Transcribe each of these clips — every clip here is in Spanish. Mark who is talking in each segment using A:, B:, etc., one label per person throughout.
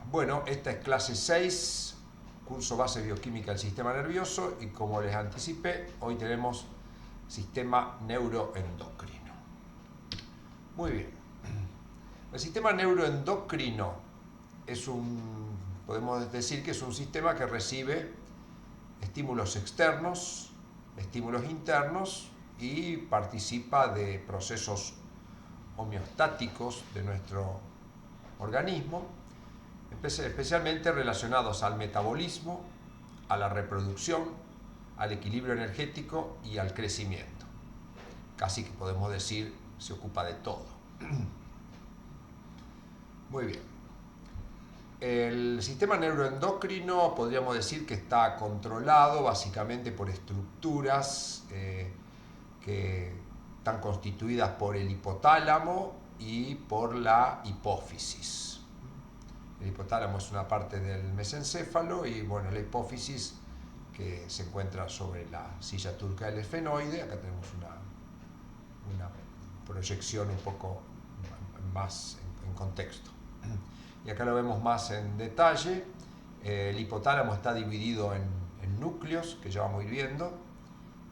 A: Bueno, esta es clase 6, curso base bioquímica del sistema nervioso, y como les anticipé, hoy tenemos sistema neuroendocrino. Muy bien. El sistema neuroendocrino podemos decir que es un sistema que recibe estímulos externos, estímulos internos y participa de procesos homeostáticos de nuestro organismo, especialmente relacionados al metabolismo, a la reproducción, al equilibrio energético y al crecimiento. Casi que podemos decir, se ocupa de todo. Muy bien. El sistema neuroendocrino podríamos decir que está controlado básicamente por estructuras que están constituidas por el hipotálamo y por la hipófisis. El hipotálamo es una parte del mesencéfalo y bueno, la hipófisis que se encuentra sobre la silla turca del esfenoide. Acá tenemos una proyección un poco más en contexto. Y acá lo vemos más en detalle. El hipotálamo está dividido en núcleos, que ya vamos a ir viendo,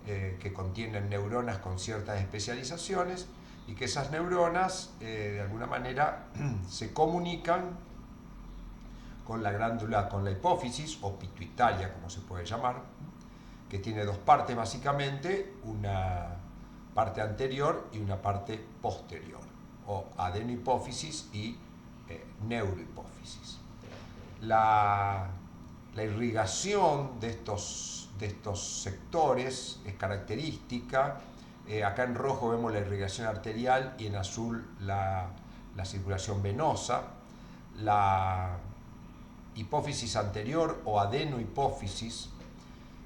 A: que contienen neuronas con ciertas especializaciones y que esas neuronas de alguna manera se comunican con la glándula, con la hipófisis o pituitaria, como se puede llamar, que tiene dos partes básicamente, una parte anterior y una parte posterior, o adenohipófisis y neurohipófisis. La irrigación de estos sectores es característica. Acá en rojo vemos la irrigación arterial y en azul la circulación venosa. La hipófisis anterior o adenohipófisis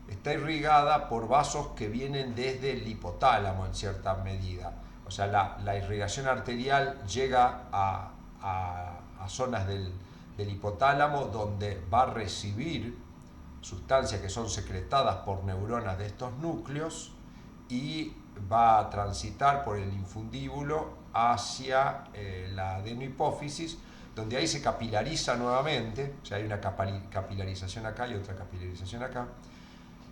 A: está irrigada por vasos que vienen desde el hipotálamo en cierta medida. O sea, la irrigación arterial llega a zonas del hipotálamo donde va a recibir sustancias que son secretadas por neuronas de estos núcleos y va a transitar por el infundíbulo hacia la adenohipófisis, donde ahí se capilariza nuevamente. O sea, hay una capilarización acá y otra capilarización acá,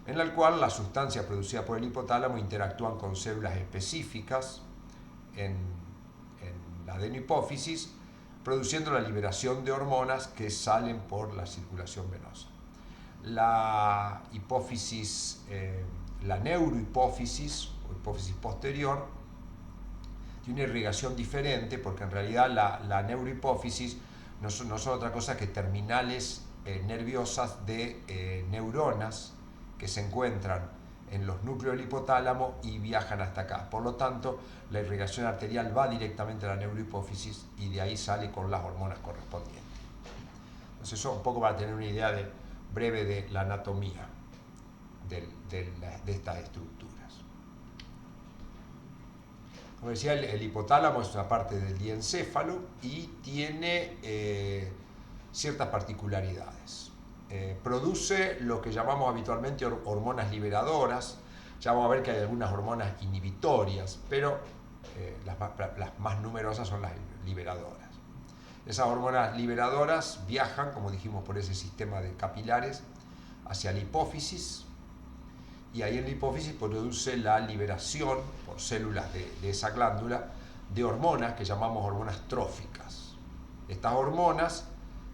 A: en la cual las sustancias producidas por el hipotálamo interactúan con células específicas en la adenohipófisis, produciendo la liberación de hormonas que salen por la circulación venosa. La hipófisis, la neurohipófisis o hipófisis posterior, tiene una irrigación diferente porque en realidad la neurohipófisis no son otra cosa que terminales nerviosas de neuronas que se encuentran en los núcleos del hipotálamo y viajan hasta acá. Por lo tanto, la irrigación arterial va directamente a la neurohipófisis y de ahí sale con las hormonas correspondientes. Entonces, eso un poco para tener una idea breve de la anatomía de estas estructuras. Como decía, el hipotálamo es una parte del diencéfalo y tiene ciertas particularidades. Produce lo que llamamos habitualmente hormonas liberadoras. Ya vamos a ver que hay algunas hormonas inhibitorias, pero las más numerosas son las liberadoras. Esas hormonas liberadoras viajan, como dijimos, por ese sistema de capilares hacia la hipófisis, y ahí en la hipófisis produce la liberación por células de esa glándula de hormonas que llamamos hormonas tróficas. Estas hormonas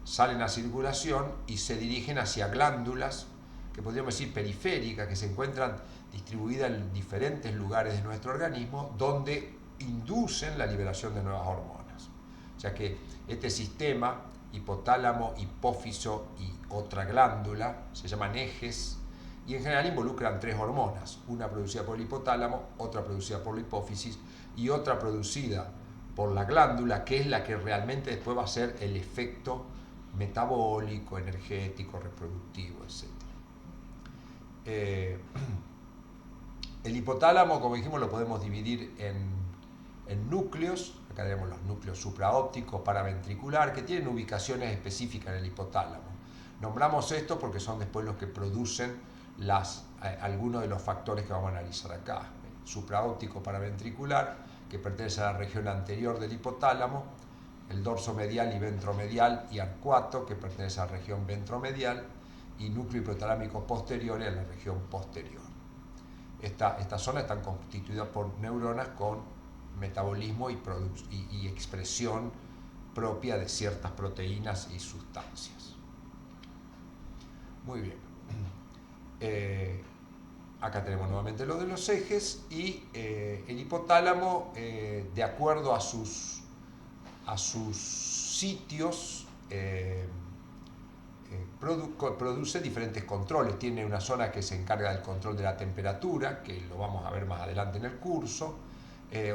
A: salen a circulación y se dirigen hacia glándulas que podríamos decir periféricas, que se encuentran distribuidas en diferentes lugares de nuestro organismo, donde inducen la liberación de nuevas hormonas. O sea que este sistema, hipotálamo, hipófiso y otra glándula, se llaman ejes, y en general involucran tres hormonas, una producida por el hipotálamo, otra producida por la hipófisis y otra producida por la glándula, que es la que realmente después va a ser el efecto metabólico, energético, reproductivo, etc. El hipotálamo, como dijimos, lo podemos dividir en núcleos. Acá tenemos los núcleos supraópticos, paraventricular, que tienen ubicaciones específicas en el hipotálamo. Nombramos esto porque son después los que producen algunos de los factores que vamos a analizar acá. Supraóptico paraventricular, que pertenece a la región anterior del hipotálamo, el dorso medial y ventromedial y arcuato, que pertenece a la región ventromedial, y núcleo hipotalámico posterior a la región posterior. Esta zona están constituidas por neuronas con metabolismo y expresión propia de ciertas proteínas y sustancias. Muy bien. Acá tenemos nuevamente lo de los ejes y el hipotálamo, de acuerdo a sus sitios, produce diferentes controles. Tiene una zona que se encarga del control de la temperatura, que lo vamos a ver más adelante en el curso,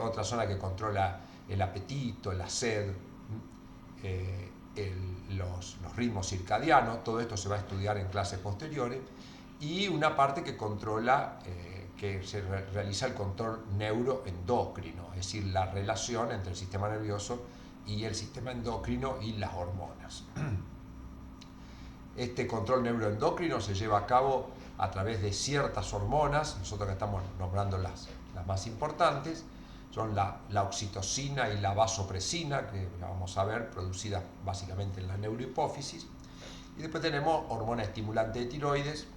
A: otra zona que controla el apetito, la sed, los ritmos circadianos. Todo esto se va a estudiar en clases posteriores, y una parte que controla, que se realiza el control neuroendocrino, es decir, la relación entre el sistema nervioso y el sistema endocrino y las hormonas. Este control neuroendocrino se lleva a cabo a través de ciertas hormonas. Nosotros que estamos nombrando las más importantes, son la oxitocina y la vasopresina, que la vamos a ver, producidas básicamente en la neurohipófisis. Y después tenemos hormona estimulante de tiroides,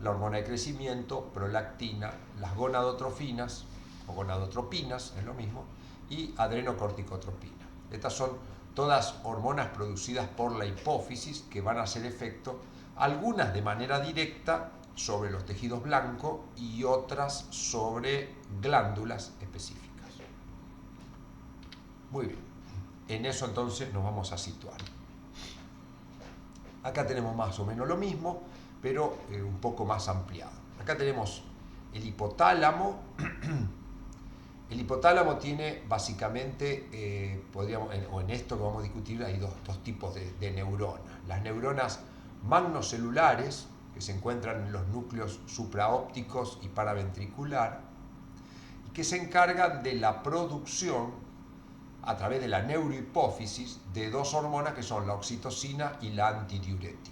A: la hormona de crecimiento, prolactina, las gonadotrofinas, o gonadotropinas, es lo mismo, y adrenocorticotropina. Estas son todas hormonas producidas por la hipófisis que van a hacer efecto, algunas de manera directa sobre los tejidos blancos y otras sobre glándulas específicas. Muy bien, en eso entonces nos vamos a situar. Acá tenemos más o menos lo mismo, pero un poco más ampliado. Acá tenemos el hipotálamo. El hipotálamo tiene básicamente, o en esto que vamos a discutir, hay dos tipos de neuronas. Las neuronas magnocelulares, que se encuentran en los núcleos supraópticos y paraventricular, y que se encargan de la producción, a través de la neurohipófisis, de dos hormonas que son la oxitocina y la antidiurética.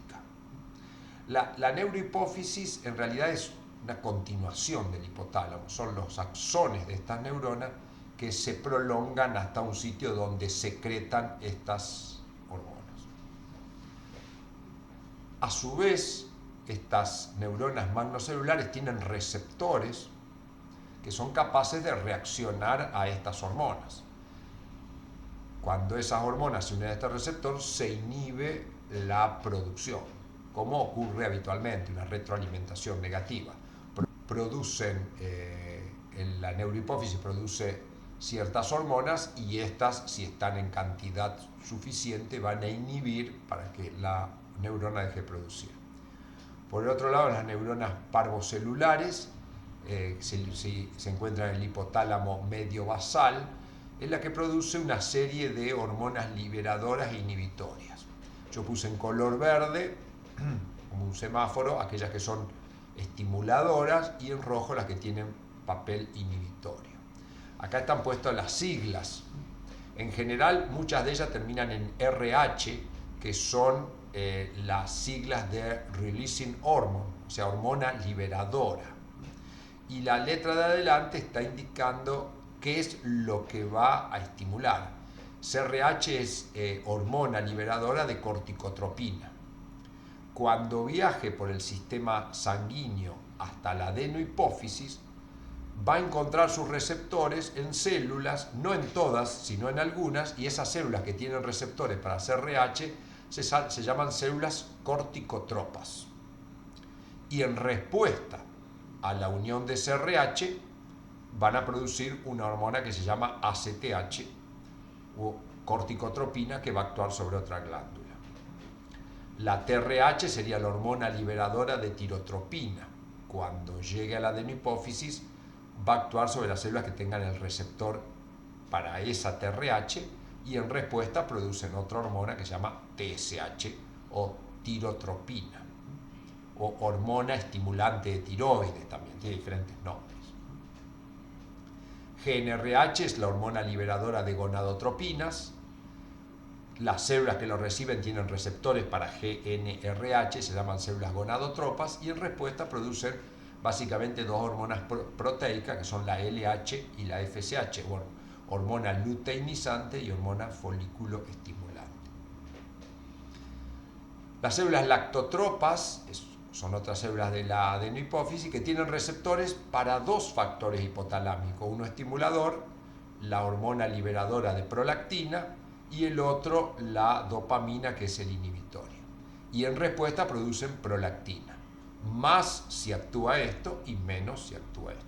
A: La neurohipófisis en realidad es una continuación del hipotálamo, son los axones de estas neuronas que se prolongan hasta un sitio donde secretan estas hormonas. A su vez, estas neuronas magnocelulares tienen receptores que son capaces de reaccionar a estas hormonas. Cuando esas hormonas se unen a este receptor, se inhibe la producción, como ocurre habitualmente, una retroalimentación negativa. La neurohipófisis produce ciertas hormonas, y estas, si están en cantidad suficiente, van a inhibir para que la neurona deje de producir. Por el otro lado, las neuronas parvocelulares se encuentran en el hipotálamo medio basal, es la que produce una serie de hormonas liberadoras e inhibitorias. Yo puse en color verde, como un semáforo, aquellas que son estimuladoras, y en rojo las que tienen papel inhibitorio. Acá están puestas las siglas. En general, muchas de ellas terminan en RH, que son las siglas de Releasing Hormone, o sea, hormona liberadora. Y la letra de adelante está indicando qué es lo que va a estimular. CRH es hormona liberadora de corticotropina. Cuando viaje por el sistema sanguíneo hasta la adenohipófisis, va a encontrar sus receptores en células, no en todas, sino en algunas, y esas células que tienen receptores para CRH se llaman células corticotropas. Y en respuesta a la unión de CRH, van a producir una hormona que se llama ACTH, o corticotropina, que va a actuar sobre otra glándula. La TRH sería la hormona liberadora de tirotropina. Cuando llegue a la adenohipófisis, va a actuar sobre las células que tengan el receptor para esa TRH, y en respuesta producen otra hormona que se llama TSH, o tirotropina, o hormona estimulante de tiroides, también tiene diferentes nombres. GnRH es la hormona liberadora de gonadotropinas. Las células que lo reciben tienen receptores para GnRH, se llaman células gonadotropas, y en respuesta producen básicamente dos hormonas proteicas, que son la LH y la FSH, hormona luteinizante y hormona folículo estimulante. Las células lactotropas son otras células de la adenohipófisis que tienen receptores para dos factores hipotalámicos, uno estimulador, la hormona liberadora de prolactina, y el otro la dopamina, que es el inhibitorio. Y en respuesta producen prolactina, más si actúa esto y menos si actúa esto.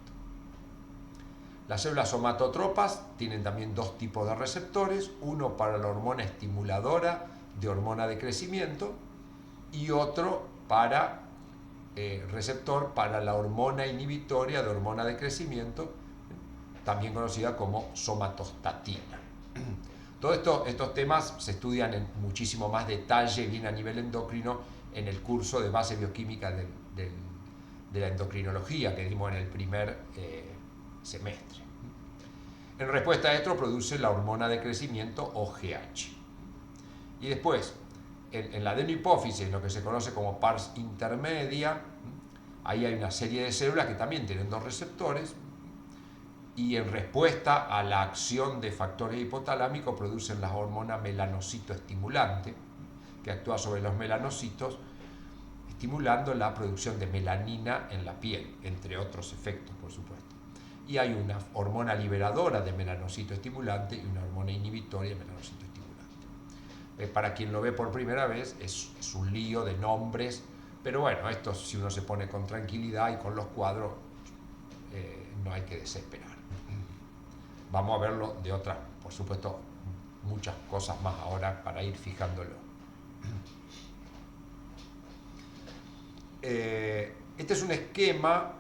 A: Las células somatotropas tienen también dos tipos de receptores, uno para la hormona estimuladora de hormona de crecimiento y otro para receptor para la hormona inhibitoria de hormona de crecimiento, también conocida como somatostatina. Todos estos temas se estudian en muchísimo más detalle, bien a nivel endocrino, en el curso de base bioquímica de la endocrinología que dimos en el primer semestre. En respuesta a esto produce la hormona de crecimiento o GH. Y después, en la adenohipófisis, en lo que se conoce como pars intermedia, ahí hay una serie de células que también tienen dos receptores y en respuesta a la acción de factores hipotalámicos producen la hormona melanocito estimulante, que actúa sobre los melanocitos, estimulando la producción de melanina en la piel, entre otros efectos, por supuesto. Y hay una hormona liberadora de melanocito estimulante y una hormona inhibitoria de melanocito estimulante. Para quien lo ve por primera vez, es un lío de nombres, pero bueno, esto si uno se pone con tranquilidad y con los cuadros, no hay que desesperar. Vamos a verlo de otras, por supuesto, muchas cosas más ahora para ir fijándolo. Este es un esquema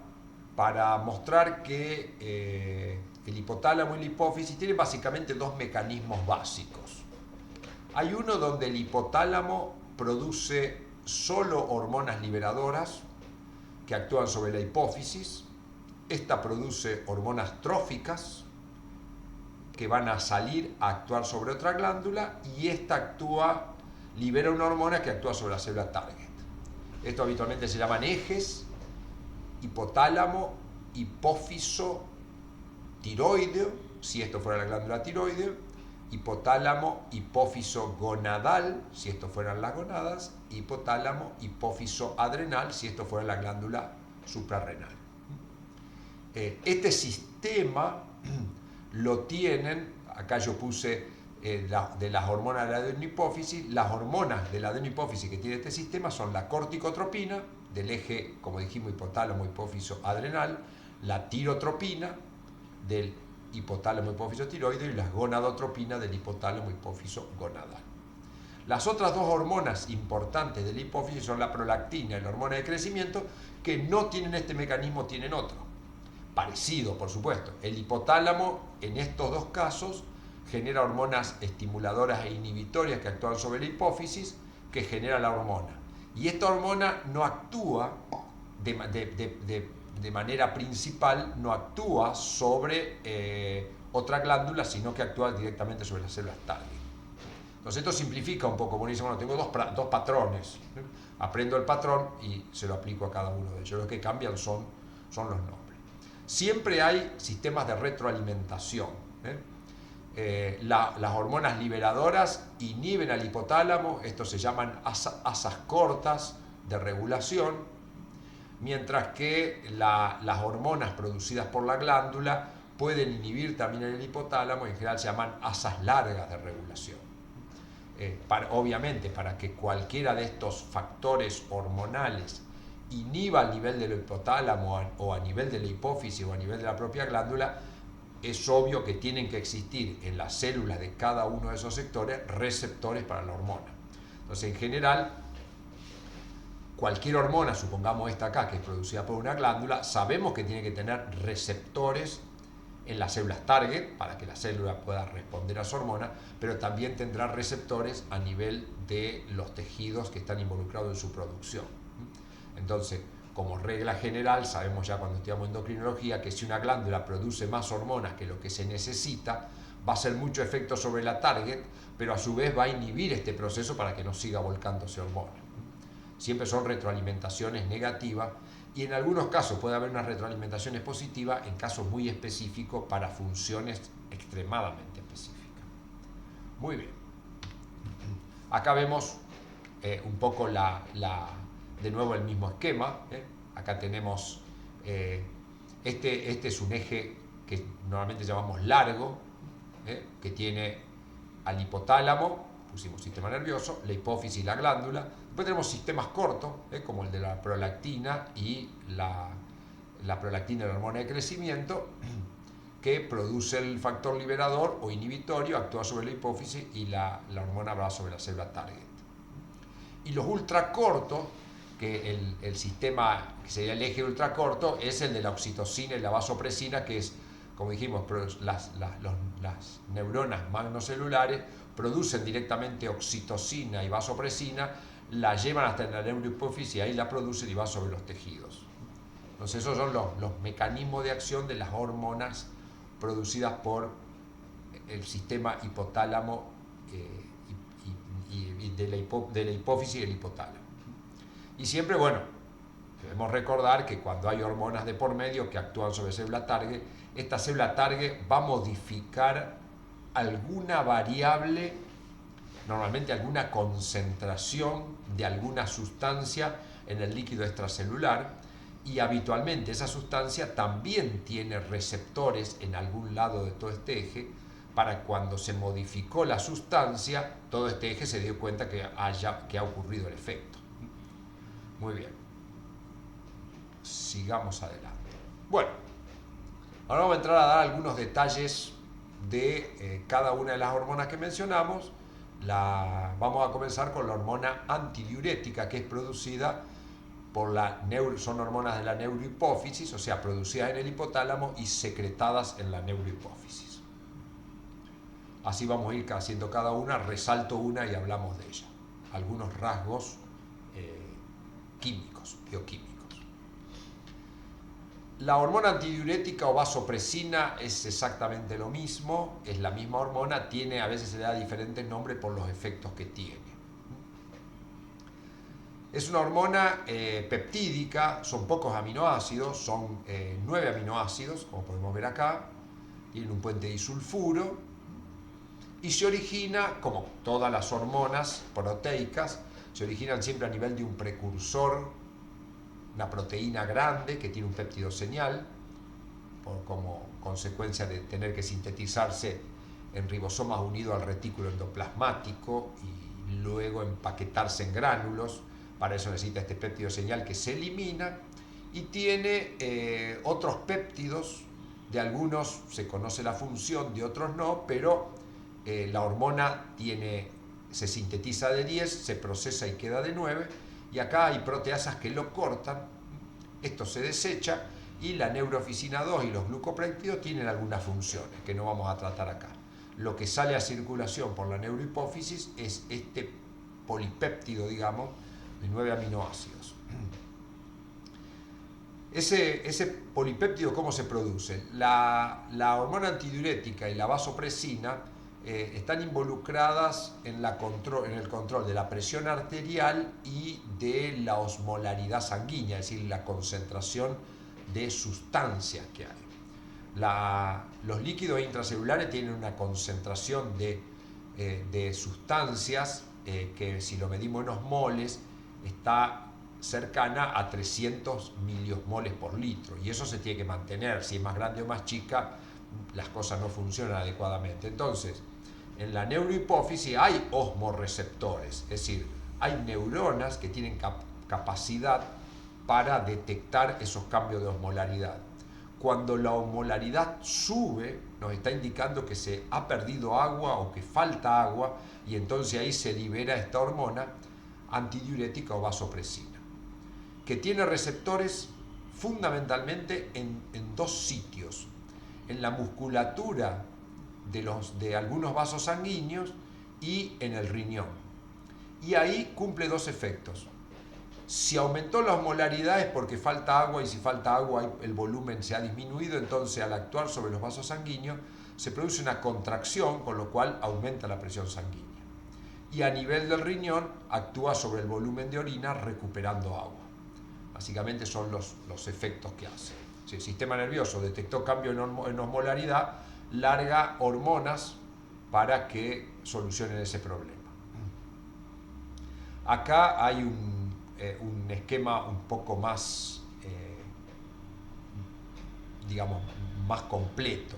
A: para mostrar que el hipotálamo y la hipófisis tienen básicamente dos mecanismos básicos. Hay uno donde el hipotálamo produce solo hormonas liberadoras que actúan sobre la hipófisis. Esta produce hormonas tróficas que van a salir a actuar sobre otra glándula y esta libera una hormona que actúa sobre la célula target. Esto habitualmente se llaman ejes: hipotálamo, hipófiso, tiroideo, si esto fuera la glándula tiroideo, hipotálamo, hipófiso gonadal, si esto fueran las gonadas, hipotálamo, hipófiso adrenal, si esto fuera la glándula suprarrenal. Este sistema lo tienen, acá yo puse de las hormonas de la adenohipófisis, las hormonas de la adenohipófisis que tiene este sistema son la corticotropina, del eje, como dijimos, hipotálamo, hipófiso adrenal, la tirotropina, del hipotálamo, hipófiso tiroideo, y la gonadotropina, del hipotálamo, hipófiso gonadal. Las otras dos hormonas importantes de la hipófisis son la prolactina y la hormona de crecimiento, que no tienen este mecanismo, tienen otro. Parecido, por supuesto. El hipotálamo, en estos dos casos, genera hormonas estimuladoras e inhibitorias que actúan sobre la hipófisis, que genera la hormona. Y esta hormona no actúa de manera principal, no actúa sobre otra glándula, sino que actúa directamente sobre las células target. Entonces esto simplifica un poco, porque dice, bueno, tengo dos patrones, aprendo el patrón y se lo aplico a cada uno de ellos. Lo que cambian son los nombres. Siempre hay sistemas de retroalimentación. Las hormonas liberadoras inhiben al hipotálamo, estos se llaman asas cortas de regulación, mientras que las hormonas producidas por la glándula pueden inhibir también el hipotálamo, en general se llaman asas largas de regulación. Obviamente, para que cualquiera de estos factores hormonales inhiba al nivel del hipotálamo o a nivel de la hipófisis o a nivel de la propia glándula, es obvio que tienen que existir en las células de cada uno de esos sectores receptores para la hormona. Entonces, en general, cualquier hormona, supongamos esta acá, que es producida por una glándula, sabemos que tiene que tener receptores en las células target para que la célula pueda responder a su hormona, pero también tendrá receptores a nivel de los tejidos que están involucrados en su producción. Entonces, como regla general, sabemos ya cuando estudiamos endocrinología que si una glándula produce más hormonas que lo que se necesita, va a hacer mucho efecto sobre la target, pero a su vez va a inhibir este proceso para que no siga volcándose hormona. Siempre son retroalimentaciones negativas y en algunos casos puede haber unas retroalimentaciones positivas en casos muy específicos para funciones extremadamente específica. Muy bien. Acá vemos un poco de nuevo el mismo esquema. Acá tenemos, este es un eje que normalmente llamamos largo, que tiene al hipotálamo, pusimos sistema nervioso, la hipófisis y la glándula. Después tenemos sistemas cortos, como el de la prolactina y la prolactina, la hormona de crecimiento, que produce el factor liberador o inhibitorio, actúa sobre la hipófisis y la hormona va sobre la célula target. Y los ultracortos, que el sistema que sería el eje ultracorto, es el de la oxitocina y la vasopresina, que es, como dijimos, las neuronas magnocelulares producen directamente oxitocina y vasopresina, la llevan hasta la neurohipófisis y ahí la producen y va sobre los tejidos. Entonces esos son los mecanismos de acción de las hormonas producidas por el sistema hipotálamo y de la hipófisis y el hipotálamo. Y siempre, bueno, debemos recordar que cuando hay hormonas de por medio que actúan sobre célula target, esta célula target va a modificar alguna variable, normalmente alguna concentración de alguna sustancia en el líquido extracelular, y habitualmente esa sustancia también tiene receptores en algún lado de todo este eje, para cuando se modificó la sustancia, todo este eje se dio cuenta que ha ocurrido el efecto. Muy bien. Sigamos adelante. Bueno, ahora vamos a entrar a dar algunos detalles de cada una de las hormonas que mencionamos. Vamos a comenzar con la hormona antidiurética, que es producida son hormonas de la neurohipófisis, o sea, producidas en el hipotálamo y secretadas en la neurohipófisis. Así vamos a ir haciendo cada una, resalto una y hablamos de ella. Algunos rasgos químicos, bioquímicos. La hormona antidiurética o vasopresina es exactamente lo mismo, es la misma hormona, a veces se le da diferentes nombres por los efectos que tiene. Es una hormona peptídica, son pocos aminoácidos, son 9 aminoácidos, como podemos ver acá, tiene un puente disulfuro y se origina, como todas las hormonas proteicas, se originan siempre a nivel de un precursor, una proteína grande que tiene un péptido señal, como consecuencia de tener que sintetizarse en ribosomas unidos al retículo endoplasmático y luego empaquetarse en gránulos. Para eso necesita este péptido señal que se elimina y tiene otros péptidos, de algunos se conoce la función, de otros no, pero la hormona se sintetiza de 10, se procesa y queda de 9, y acá hay proteasas que lo cortan, esto se desecha y la neuroficina 2 y los glucopéptidos tienen algunas funciones que no vamos a tratar acá. Lo que sale a circulación por la neurohipófisis es este polipéptido, digamos, de 9 aminoácidos. Ese polipéptido, ¿cómo se produce? La hormona antidiurética y la vasopresina están involucradas en el control de la presión arterial y de la osmolaridad sanguínea, es decir, la concentración de sustancias que hay. Los líquidos intracelulares tienen una concentración de sustancias que, si lo medimos en osmoles, está cercana a 300 miliosmoles por litro, y eso se tiene que mantener. Si es más grande o más chica, las cosas no funcionan adecuadamente. Entonces, en la neurohipófisis hay osmorreceptores, es decir, hay neuronas que tienen capacidad para detectar esos cambios de osmolaridad. Cuando la osmolaridad sube, nos está indicando que se ha perdido agua o que falta agua, y entonces ahí se libera esta hormona antidiurética o vasopresina, que tiene receptores fundamentalmente en dos sitios: en la musculatura de algunos vasos sanguíneos y en el riñón. Y ahí cumple dos efectos. Si aumentó la osmolaridad es porque falta agua, y si falta agua el volumen se ha disminuido, entonces al actuar sobre los vasos sanguíneos se produce una contracción, con lo cual aumenta la presión sanguínea. Y a nivel del riñón actúa sobre el volumen de orina recuperando agua. Básicamente son los efectos que hace. Si el sistema nervioso detectó cambio en osmolaridad, larga hormonas para que solucionen ese problema. Acá hay un esquema un poco más, digamos, más completo.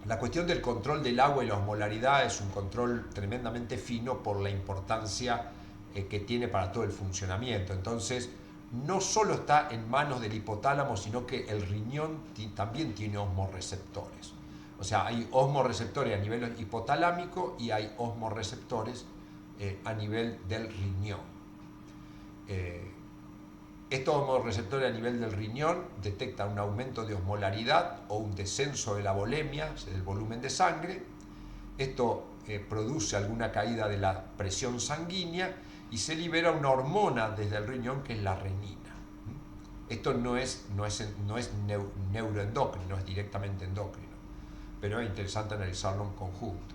A: La cuestión del control del agua y la osmolaridad es un control tremendamente fino por la importancia que tiene para todo el funcionamiento. Entonces, no solo está en manos del hipotálamo, sino que el riñón también tiene osmorreceptores. O sea, hay osmorreceptores a nivel hipotalámico y hay osmorreceptores a nivel del riñón. Estos osmorreceptores a nivel del riñón detectan un aumento de osmolaridad o un descenso de la volemia, del volumen de sangre. Esto produce alguna caída de la presión sanguínea y se libera una hormona desde el riñón que es la renina. Esto no es neuroendocrino, no es directamente endocrino, pero es interesante analizarlo en conjunto.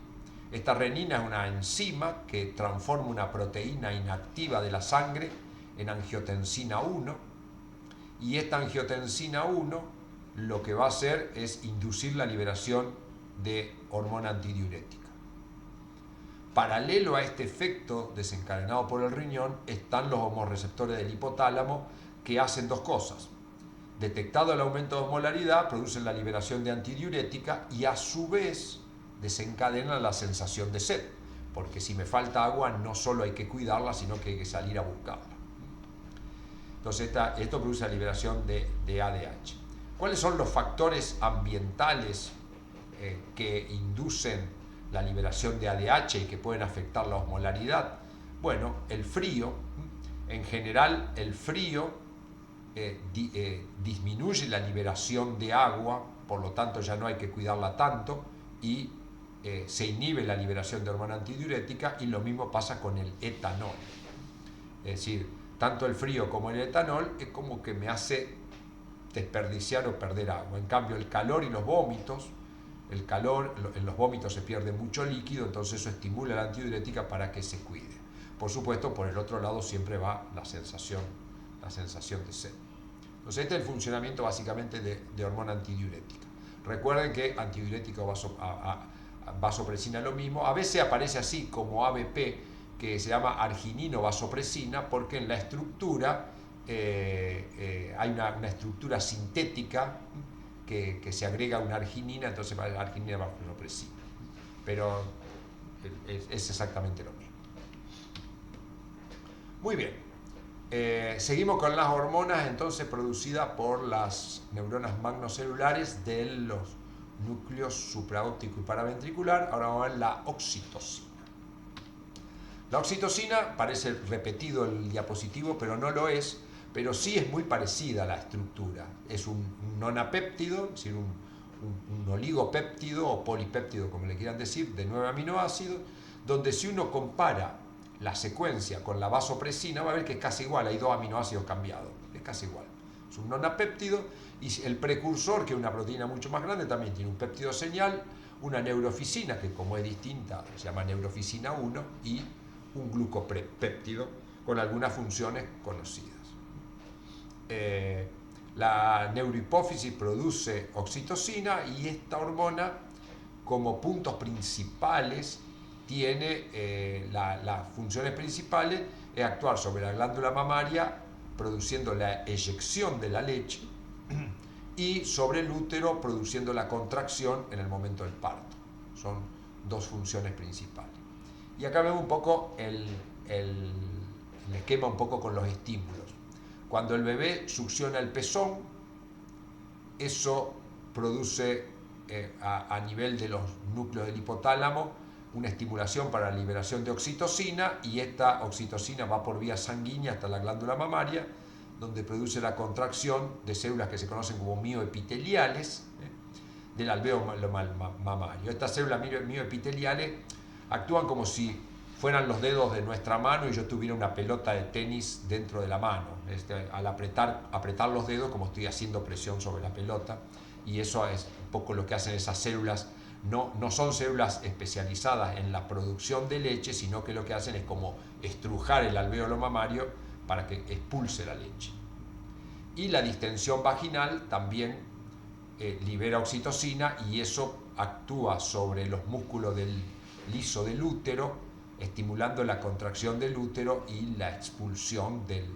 A: Esta renina es una enzima que transforma una proteína inactiva de la sangre en angiotensina 1, y esta angiotensina 1 lo que va a hacer es inducir la liberación de hormona antidiurética. Paralelo a este efecto desencadenado por el riñón están los osmorreceptores del hipotálamo, que hacen dos cosas. Detectado el aumento de osmolaridad, producen la liberación de antidiurética y a su vez desencadenan la sensación de sed, porque si me falta agua no solo hay que cuidarla, sino que hay que salir a buscarla. Entonces esto produce la liberación de ADH. ¿Cuáles son los factores ambientales que inducen la liberación de ADH y que pueden afectar la osmolaridad? Bueno, el frío. En general, el frío disminuye la liberación de agua, por lo tanto ya no hay que cuidarla tanto y se inhibe la liberación de hormona antidiurética, y lo mismo pasa con el etanol. Es decir, tanto el frío como el etanol es como que me hace desperdiciar o perder agua. En cambio, el calor y los vómitos, el calor, en los vómitos se pierde mucho líquido, entonces eso estimula la antidiurética para que se cuide. Por supuesto, por el otro lado siempre va la sensación de sed. Entonces, este es el funcionamiento básicamente de hormona antidiurética. Recuerden que antidiurético vasopresina lo mismo. A veces aparece así como ABP, que se llama arginino vasopresina, porque en la estructura hay una estructura sintética que se agrega una arginina, entonces va arginina vasopresina. Pero es exactamente lo mismo. Muy bien. Seguimos con las hormonas entonces producidas por las neuronas magnocelulares de los núcleos supraóptico y paraventricular. Ahora vamos a ver la oxitocina. La oxitocina, parece repetido el diapositivo, pero no lo es, pero sí es muy parecida a la estructura. Es un nonapéptido, es decir, un oligopéptido o polipéptido, como le quieran decir, de 9 aminoácidos, donde si uno compara la secuencia con la vasopresina, va a ver que es casi igual, hay 2 aminoácidos cambiados, es casi igual. Es un nonapéptido, y el precursor, que es una proteína mucho más grande, también tiene un péptido señal, una neurofisina, que como es distinta, se llama neurofisina 1, y un glucopéptido con algunas funciones conocidas. La neurohipófisis produce oxitocina, y esta hormona, como puntos principales, tiene las funciones principales es actuar sobre la glándula mamaria produciendo la eyección de la leche y sobre el útero produciendo la contracción en el momento del parto. Son 2 funciones principales. Y acá vemos un poco el esquema un poco con los estímulos. Cuando el bebé succiona el pezón, eso produce a nivel de los núcleos del hipotálamo una estimulación para la liberación de oxitocina, y esta oxitocina va por vía sanguínea hasta la glándula mamaria, donde produce la contracción de células que se conocen como mioepiteliales del alvéolo mamario. Estas células mioepiteliales actúan como si fueran los dedos de nuestra mano y yo tuviera una pelota de tenis dentro de la mano. Al apretar los dedos, como estoy haciendo presión sobre la pelota, y eso es un poco lo que hacen esas células. No son células especializadas en la producción de leche, sino que lo que hacen es como estrujar el alvéolo mamario para que expulse la leche. Y la distensión vaginal también libera oxitocina y eso actúa sobre los músculos liso del útero, estimulando la contracción del útero y la expulsión del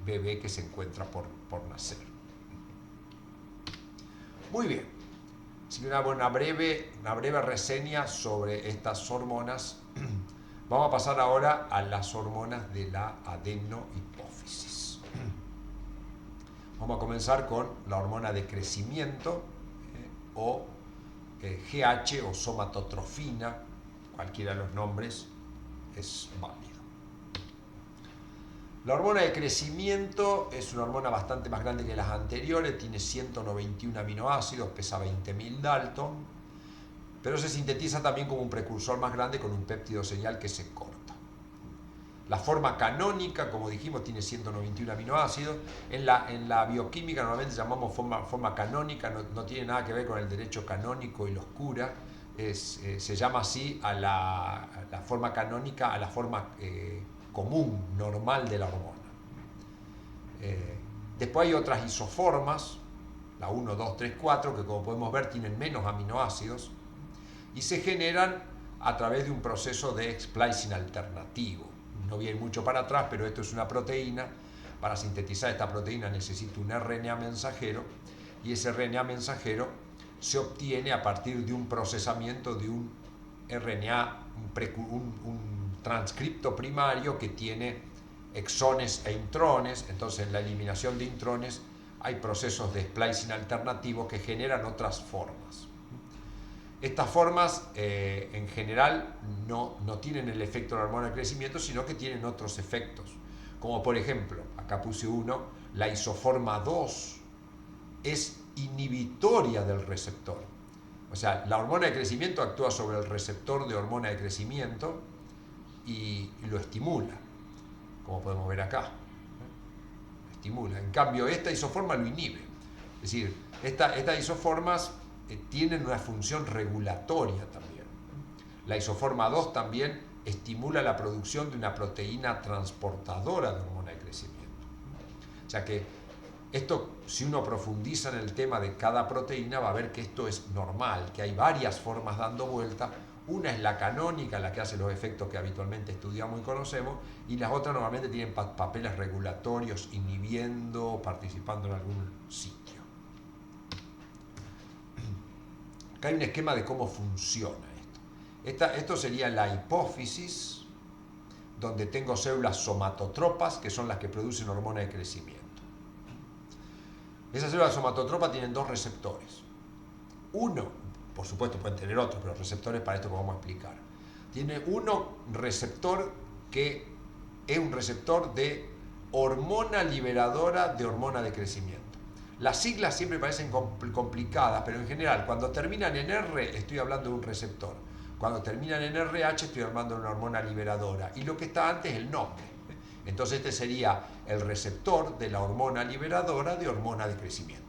A: bebé que se encuentra por nacer. Muy bien, así que una breve reseña sobre estas hormonas. Vamos a pasar ahora a las hormonas de la adenohipófisis. Vamos a comenzar con la hormona de crecimiento o GH o somatotrofina, cualquiera de los nombres es válido. La hormona de crecimiento es una hormona bastante más grande que las anteriores, tiene 191 aminoácidos, pesa 20.000 Dalton, pero se sintetiza también como un precursor más grande con un péptido señal que se corta. La forma canónica, como dijimos, tiene 191 aminoácidos. En la bioquímica normalmente llamamos forma canónica, no tiene nada que ver con el derecho canónico y los curas. Se llama así a la forma canónica, a la forma común, normal de la hormona. Después hay otras isoformas, la 1, 2, 3, 4, que como podemos ver tienen menos aminoácidos y se generan a través de un proceso de splicing alternativo. No voy a ir mucho para atrás, pero esto es una proteína. Para sintetizar esta proteína necesito un RNA mensajero y ese RNA mensajero se obtiene a partir de un procesamiento de un RNA, un transcripto primario que tiene exones e intrones. Entonces en la eliminación de intrones hay procesos de splicing alternativo que generan otras formas. Estas formas en general no tienen el efecto de la hormona de crecimiento, sino que tienen otros efectos, como por ejemplo, acá puse uno, la isoforma 2 es inhibitoria del receptor. O sea, la hormona de crecimiento actúa sobre el receptor de hormona de crecimiento y lo estimula, como podemos ver acá. Estimula. En cambio, esta isoforma lo inhibe. Es decir, estas isoformas tienen una función regulatoria también. La isoforma 2 también estimula la producción de una proteína transportadora de hormona de crecimiento. O sea que esto, si uno profundiza en el tema de cada proteína, va a ver que esto es normal, que hay varias formas dando vuelta. Una es la canónica, la que hace los efectos que habitualmente estudiamos y conocemos, y las otras normalmente tienen papeles regulatorios, inhibiendo, participando en algún sitio. Acá hay un esquema de cómo funciona esto. Esto sería la hipófisis, donde tengo células somatotropas, que son las que producen hormona de crecimiento. Esas células somatotropas tienen dos receptores. Uno, por supuesto pueden tener otros, pero receptores para esto que vamos a explicar. Tiene uno receptor que es un receptor de hormona liberadora de hormona de crecimiento. Las siglas siempre parecen complicadas, pero en general, cuando terminan en R, estoy hablando de un receptor. Cuando terminan en RH, estoy hablando de una hormona liberadora. Y lo que está antes es el nombre. Entonces este sería el receptor de la hormona liberadora de hormona de crecimiento.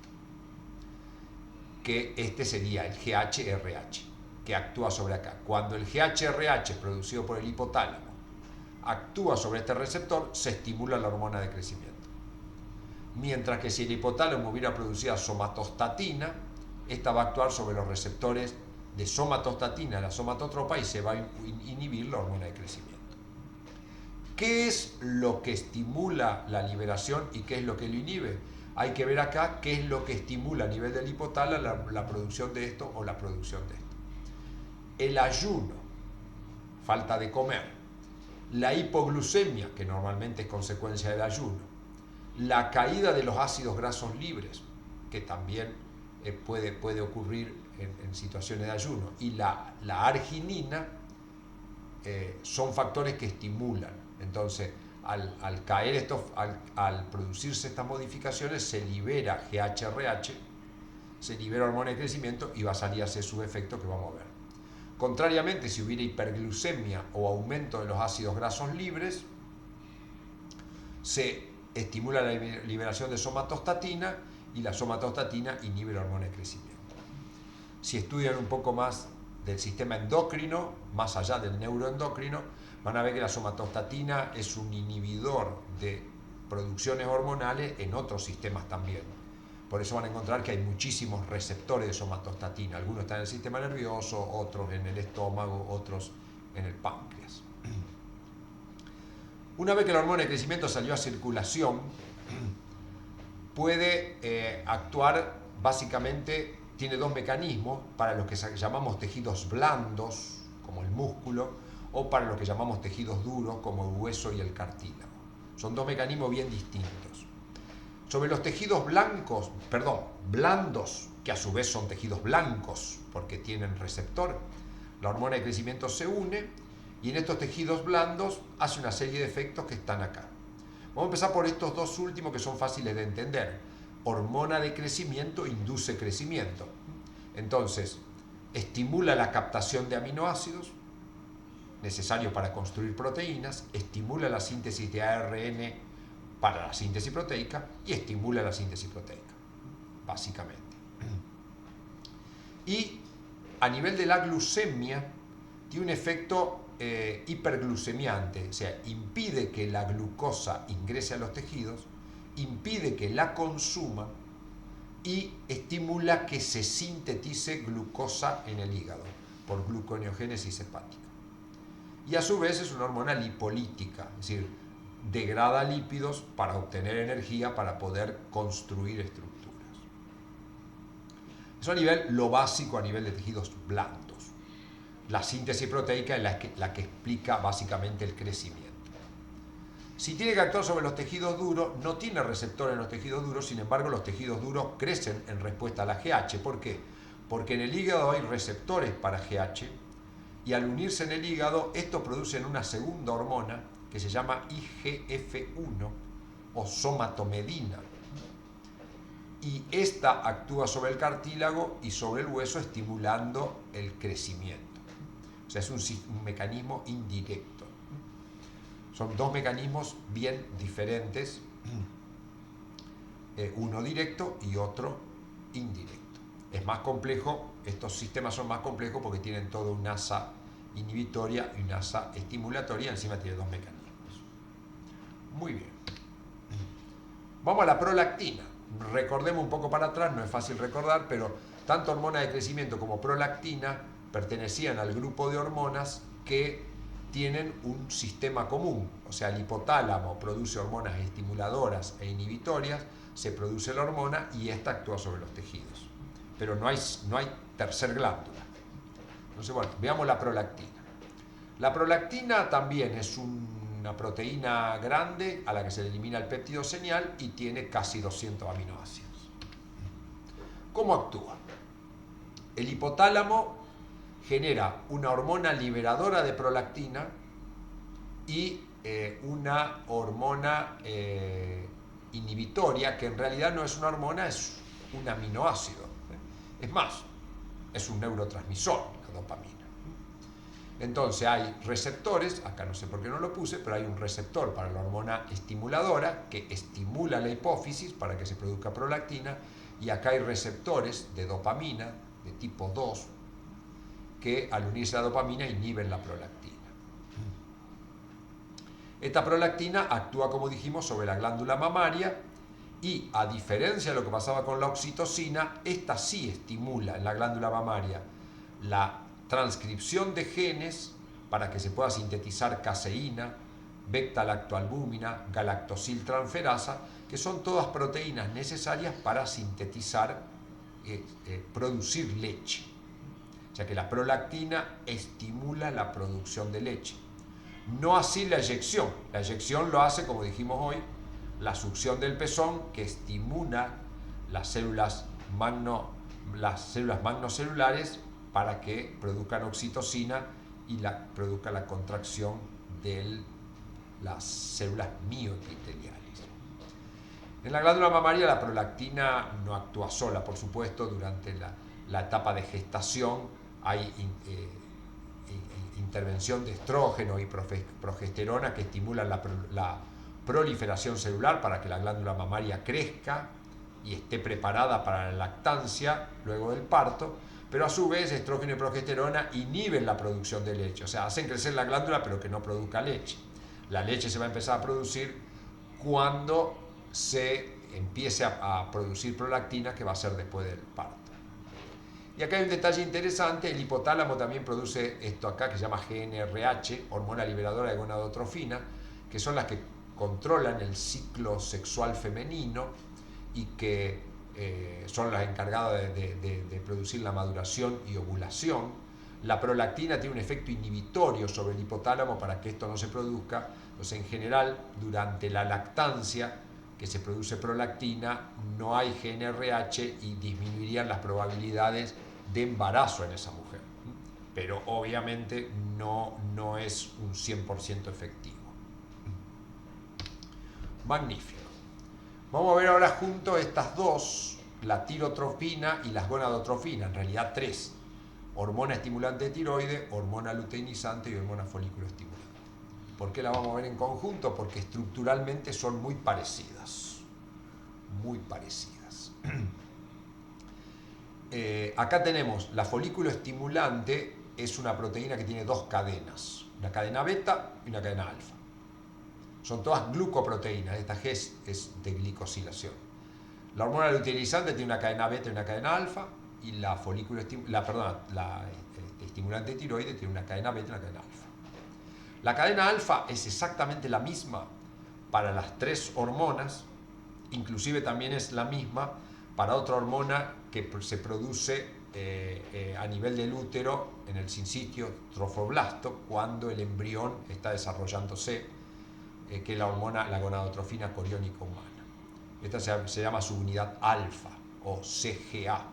A: Que este sería el GHRH, que actúa sobre acá. Cuando el GHRH, producido por el hipotálamo, actúa sobre este receptor, se estimula la hormona de crecimiento. Mientras que si el hipotálamo hubiera producido somatostatina, esta va a actuar sobre los receptores de somatostatina, la somatotropa, y se va a inhibir la hormona de crecimiento. ¿Qué es lo que estimula la liberación y qué es lo que lo inhibe? Hay que ver acá qué es lo que estimula a nivel del hipotálamo la producción de esto o la producción de esto. El ayuno, falta de comer, la hipoglucemia, que normalmente es consecuencia del ayuno, la caída de los ácidos grasos libres, que también puede ocurrir en situaciones de ayuno, y la arginina son factores que estimulan. Entonces, al caer estos, al producirse estas modificaciones, se libera GHRH, se libera hormona de crecimiento y va a salir a hacer su efecto que vamos a ver. Contrariamente, si hubiera hiperglucemia o aumento de los ácidos grasos libres, se estimula la liberación de somatostatina y la somatostatina inhibe la hormona de crecimiento. Si estudian un poco más del sistema endocrino, más allá del neuroendocrino, van a ver que la somatostatina es un inhibidor de producciones hormonales en otros sistemas también. Por eso van a encontrar que hay muchísimos receptores de somatostatina. Algunos están en el sistema nervioso, otros en el estómago, otros en el páncreas. Una vez que la hormona de crecimiento salió a circulación, puede actuar básicamente, tiene dos mecanismos para los que llamamos tejidos blandos, como el músculo, o para los que llamamos tejidos duros, como el hueso y el cartílago. Son dos mecanismos bien distintos. Sobre los tejidos blandos, que a su vez son tejidos blancos porque tienen receptor, la hormona de crecimiento se une y en estos tejidos blandos hace una serie de efectos que están acá. Vamos a empezar por estos dos últimos que son fáciles de entender. Hormona de crecimiento induce crecimiento. Entonces, estimula la captación de aminoácidos necesarios para construir proteínas, estimula la síntesis de ARN para la síntesis proteica y estimula la síntesis proteica, básicamente. Y a nivel de la glucemia, tiene un efecto hiperglucemiante, o sea, impide que la glucosa ingrese a los tejidos, impide que la consuma y estimula que se sintetice glucosa en el hígado por gluconeogénesis hepática. Y a su vez es una hormona lipolítica, es decir, degrada lípidos para obtener energía para poder construir estructuras. Eso a nivel, lo básico a nivel de tejidos blandos. La síntesis proteica es la que explica básicamente el crecimiento. Si tiene que actuar sobre los tejidos duros, no tiene receptor en los tejidos duros, sin embargo los tejidos duros crecen en respuesta a la GH. ¿Por qué? Porque en el hígado hay receptores para GH y al unirse en el hígado, esto produce una segunda hormona que se llama IGF-1 o somatomedina. Y esta actúa sobre el cartílago y sobre el hueso estimulando el crecimiento. O sea, es un mecanismo indirecto. Son dos mecanismos bien diferentes, uno directo y otro indirecto. Es más complejo, estos sistemas son más complejos porque tienen todo un asa inhibitoria y un asa estimulatoria, encima tiene dos mecanismos. Muy bien. Vamos a la prolactina. Recordemos un poco para atrás, no es fácil recordar, pero tanto hormona de crecimiento como prolactina pertenecían al grupo de hormonas que tienen un sistema común. O sea, el hipotálamo produce hormonas estimuladoras e inhibitorias, se produce la hormona y esta actúa sobre los tejidos. Pero no hay tercer glándula. Entonces, bueno, veamos la prolactina. La prolactina también es una proteína grande a la que se le elimina el péptido señal y tiene casi 200 aminoácidos. ¿Cómo actúa? El hipotálamo genera una hormona liberadora de prolactina y una hormona inhibitoria que en realidad no es una hormona, es un aminoácido. Es más, es un neurotransmisor, la dopamina. Entonces hay receptores, acá no sé por qué no lo puse, pero hay un receptor para la hormona estimuladora que estimula la hipófisis para que se produzca prolactina y acá hay receptores de dopamina de tipo 2 que al unirse a la dopamina inhiben la prolactina. Esta prolactina actúa, como dijimos, sobre la glándula mamaria y a diferencia de lo que pasaba con la oxitocina, esta sí estimula en la glándula mamaria la transcripción de genes para que se pueda sintetizar caseína, beta-lactoalbúmina, galactosiltransferasa, que son todas proteínas necesarias para sintetizar, producir leche. O sea que la prolactina estimula la producción de leche. No así la eyección. La eyección lo hace, como dijimos hoy, la succión del pezón, que estimula las células magnocelulares para que produzcan oxitocina y produzca la contracción de las células mioepiteliales. En la glándula mamaria la prolactina no actúa sola, por supuesto, durante la etapa de gestación hay intervención de estrógeno y progesterona que estimulan la proliferación celular para que la glándula mamaria crezca y esté preparada para la lactancia luego del parto, pero a su vez estrógeno y progesterona inhiben la producción de leche, o sea, hacen crecer la glándula pero que no produzca leche. La leche se va a empezar a producir cuando se empiece a producir prolactina, que va a ser después del parto. Y acá hay un detalle interesante, el hipotálamo también produce esto acá que se llama GnRH, hormona liberadora de gonadotrofina, que son las que controlan el ciclo sexual femenino y que son las encargadas de producir la maduración y ovulación. La prolactina tiene un efecto inhibitorio sobre el hipotálamo para que esto no se produzca. Entonces, en general, durante la lactancia que se produce prolactina, no hay GnRH y disminuirían las probabilidades de embarazo en esa mujer. Pero obviamente no es un 100% efectivo. Magnífico. Vamos a ver ahora juntos estas dos, la tirotropina y las gonadotrofinas, en realidad tres. Hormona estimulante de tiroides, hormona luteinizante y hormona folículo estimulante. ¿Por qué la vamos a ver en conjunto? Porque estructuralmente son muy parecidas. Muy parecidas. Acá tenemos la folículo estimulante, es una proteína que tiene dos cadenas, una cadena beta y una cadena alfa. Son todas glucoproteínas, esta G es de glicosilación. La hormona luteinizante tiene una cadena beta y una cadena alfa, y la estimulante de tiroides tiene una cadena beta y una cadena alfa. La cadena alfa es exactamente la misma para las tres hormonas, inclusive también es la misma para otra hormona que se produce a nivel del útero en el sincitio trofoblasto cuando el embrión está desarrollándose, que es la hormona, la gonadotrofina coriónica humana. Esta se llama subunidad alfa o CGA.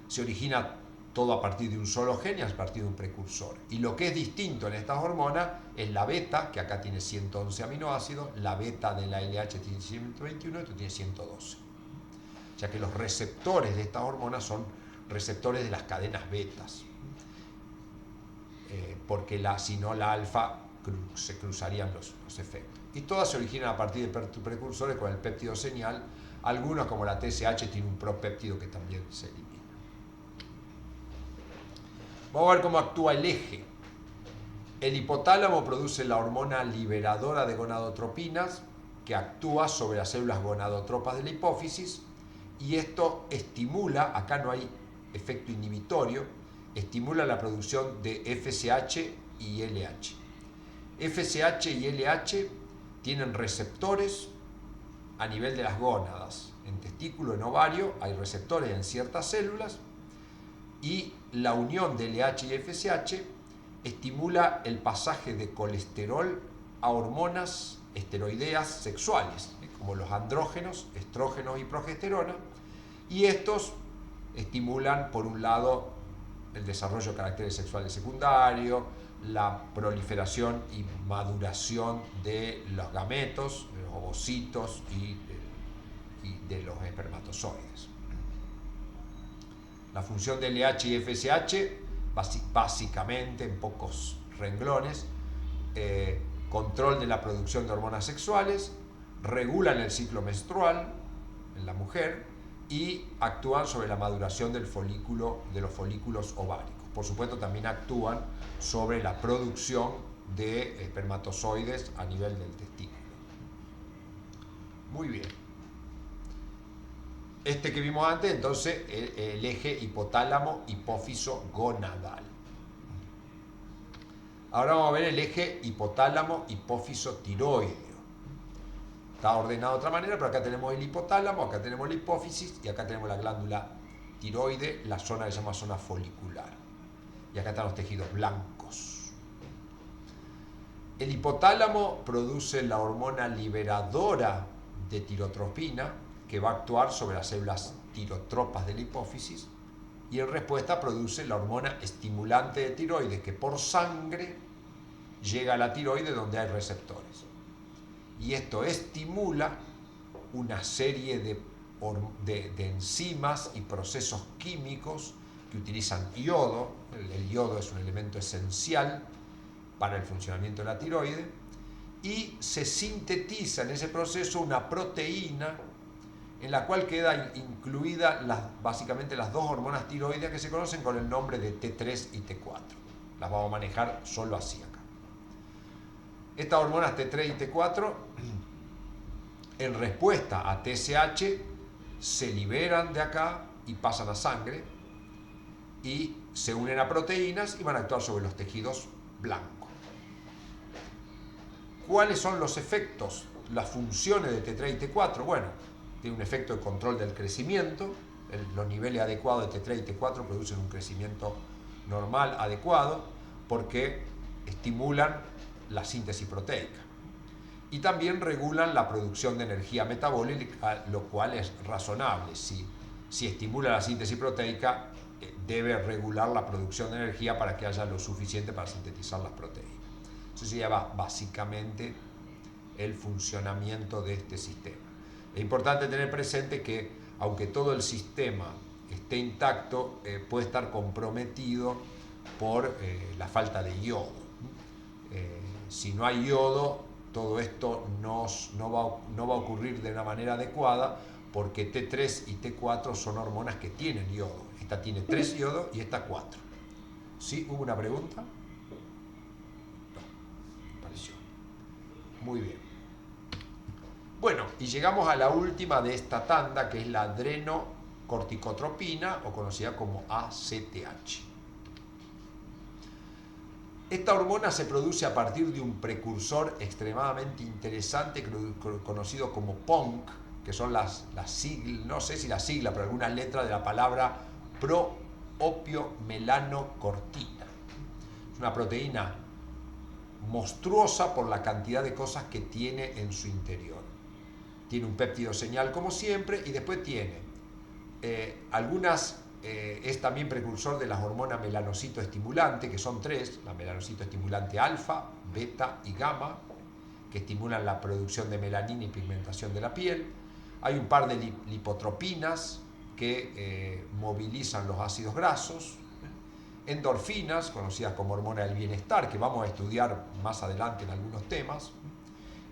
A: Se origina todo a partir de un solo gen y a partir de un precursor. Y lo que es distinto en estas hormonas es la beta, que acá tiene 111 aminoácidos, la beta de la LH tiene 121 y esto tiene 112. Ya que los receptores de estas hormonas son receptores de las cadenas betas. Porque si no la alfa se cruzarían los efectos. Y todas se originan a partir de precursores con el péptido señal. Algunos, como la TSH, tienen un propéptido que también se elimina. Vamos a ver cómo actúa el eje. El hipotálamo produce la hormona liberadora de gonadotropinas que actúa sobre las células gonadotropas de la hipófisis, y esto estimula, acá no hay efecto inhibitorio, estimula la producción de FSH y LH. FSH y LH tienen receptores a nivel de las gónadas. En testículo, en ovario, hay receptores en ciertas células, y la unión de LH y FSH estimula el pasaje de colesterol a hormonas esteroideas sexuales, como los andrógenos, estrógenos y progesterona, y estos estimulan, por un lado, el desarrollo de caracteres sexuales secundarios, la proliferación y maduración de los gametos, de los ovocitos y de los espermatozoides. La función de LH y FSH, básicamente, en pocos renglones, control de la producción de hormonas sexuales, regulan el ciclo menstrual en la mujer y actúan sobre la maduración del folículo, de los folículos ováricos. Por supuesto, también actúan sobre la producción de espermatozoides a nivel del testículo. Muy bien. Este que vimos antes, entonces, el eje hipotálamo-hipófiso gonadal. Ahora vamos a ver el eje hipotálamo-hipófiso tiroideo. Está ordenado de otra manera, pero acá tenemos el hipotálamo, acá tenemos la hipófisis y acá tenemos la glándula tiroide, la zona que se llama zona folicular. Y acá están los tejidos blancos. El hipotálamo produce la hormona liberadora de tirotropina, que va a actuar sobre las células tirotropas de la hipófisis, y en respuesta produce la hormona estimulante de tiroides, que por sangre llega a la tiroides donde hay receptores. Y esto estimula una serie de enzimas y procesos químicos que utilizan yodo. El yodo es un elemento esencial para el funcionamiento de la tiroide, y se sintetiza en ese proceso una proteína en la cual queda incluida básicamente las dos hormonas tiroideas que se conocen con el nombre de T3 y T4. Las vamos a manejar solo así acá. Estas hormonas T3 y T4 En respuesta a TSH, se liberan de acá y pasan a sangre y se unen a proteínas y van a actuar sobre los tejidos blancos. ¿Cuáles son los efectos, las funciones de T3 y T4? Bueno, tiene un efecto de control del crecimiento. Los niveles adecuados de T3 y T4 producen un crecimiento normal adecuado porque estimulan la síntesis proteica. Y también regulan la producción de energía metabólica, lo cual es razonable. Si estimula la síntesis proteica, debe regular la producción de energía para que haya lo suficiente para sintetizar las proteínas. Eso sería básicamente el funcionamiento de este sistema. Es importante tener presente que, aunque todo el sistema esté intacto, puede estar comprometido por la falta de yodo. Si no hay yodo, todo esto no va a ocurrir de una manera adecuada, porque T3 y T4 son hormonas que tienen yodo. Esta tiene 3 yodo y esta 4. ¿Sí? ¿Hubo una pregunta? No, pareció. Muy bien. Bueno, y llegamos a la última de esta tanda, que es la adrenocorticotropina, o conocida como ACTH. Esta hormona se produce a partir de un precursor extremadamente interesante conocido como PONC, que son las siglas, no sé si la sigla, pero algunas letras de la palabra pro-opiomelanocortina. Es una proteína monstruosa por la cantidad de cosas que tiene en su interior. Tiene un péptido señal como siempre y después tiene es también precursor de las hormonas melanocitoestimulante, que son 3, la melanocitoestimulante alfa, beta y gamma, que estimulan la producción de melanina y pigmentación de la piel. Hay un par de lipotropinas que movilizan los ácidos grasos, endorfinas, conocidas como hormona del bienestar, que vamos a estudiar más adelante en algunos temas,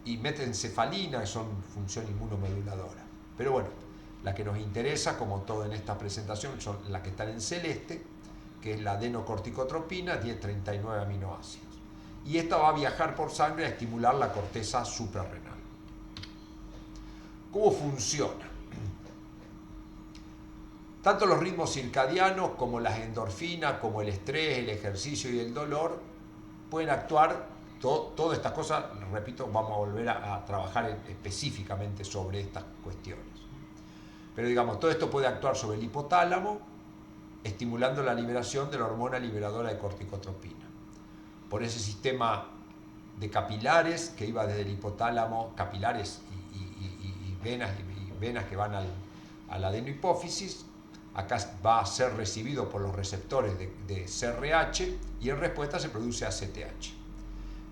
A: y metencefalina, que son función inmunomoduladora. Pero bueno, la que nos interesa, como todo en esta presentación, son las que están en celeste, que es la adenocorticotropina, 1039 aminoácidos. Y esta va a viajar por sangre a estimular la corteza suprarrenal. ¿Cómo funciona? Tanto los ritmos circadianos como las endorfinas, como el estrés, el ejercicio y el dolor pueden actuar. Todas estas cosas, repito, vamos a volver a trabajar específicamente sobre estas cuestiones. Pero digamos, todo esto puede actuar sobre el hipotálamo, estimulando la liberación de la hormona liberadora de corticotropina. Por ese sistema de capilares que iba desde el hipotálamo, capilares y venas que van a la adenohipófisis, acá va a ser recibido por los receptores de CRH y en respuesta se produce ACTH,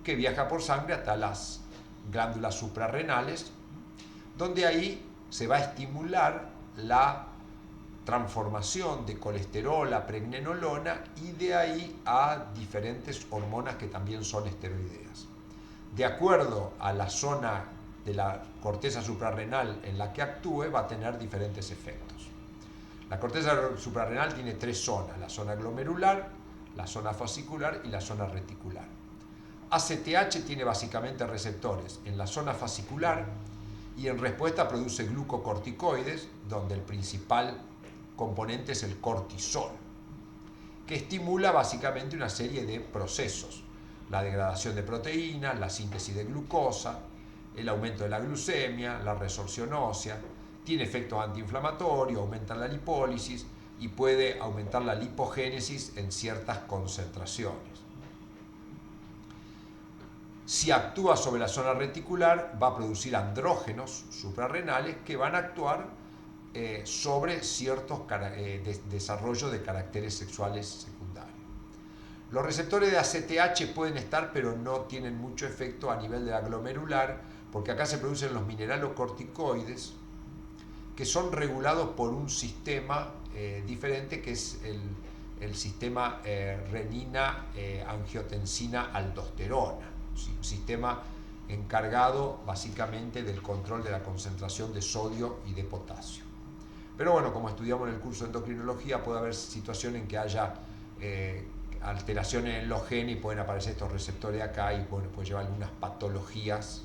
A: que viaja por sangre hasta las glándulas suprarrenales, donde ahí se va a estimular la transformación de colesterol a pregnenolona y de ahí a diferentes hormonas que también son esteroideas. De acuerdo a la zona de la corteza suprarrenal en la que actúe, va a tener diferentes efectos. La corteza suprarrenal tiene 3 zonas: la zona glomerular, la zona fascicular y la zona reticular. ACTH tiene básicamente receptores en la zona fascicular y en respuesta produce glucocorticoides, donde el principal componente es el cortisol, que estimula básicamente una serie de procesos: la degradación de proteínas, la síntesis de glucosa, el aumento de la glucemia, la resorción ósea, tiene efectos antiinflamatorios, aumenta la lipólisis y puede aumentar la lipogénesis en ciertas concentraciones. Si actúa sobre la zona reticular, va a producir andrógenos suprarrenales que van a actuar sobre ciertos desarrollos de caracteres sexuales secundarios. Los receptores de ACTH pueden estar, pero no tienen mucho efecto a nivel de la glomerular, porque acá se producen los mineralocorticoides, que son regulados por un sistema diferente, que es el sistema renina-angiotensina-aldosterona. Un sistema encargado básicamente del control de la concentración de sodio y de potasio. Pero bueno, como estudiamos en el curso de endocrinología, puede haber situaciones en que haya alteraciones en los genes y pueden aparecer estos receptores acá y bueno, puede llevar algunas patologías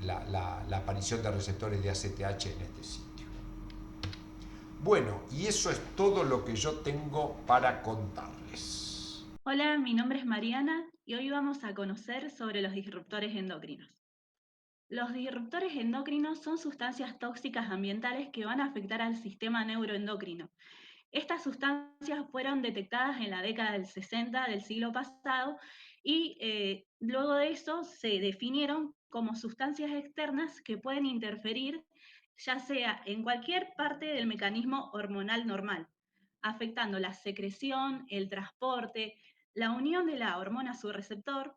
A: la aparición de receptores de ACTH en este sitio. Bueno, y eso es todo lo que yo tengo para contarles.
B: Hola, mi nombre es Mariana y hoy vamos a conocer sobre los disruptores endocrinos. Los disruptores endocrinos son sustancias tóxicas ambientales que van a afectar al sistema neuroendocrino. Estas sustancias fueron detectadas en la década del 60 del siglo pasado y luego de eso se definieron como sustancias externas que pueden interferir ya sea en cualquier parte del mecanismo hormonal normal, afectando la secreción, el transporte, la unión de la hormona a su receptor,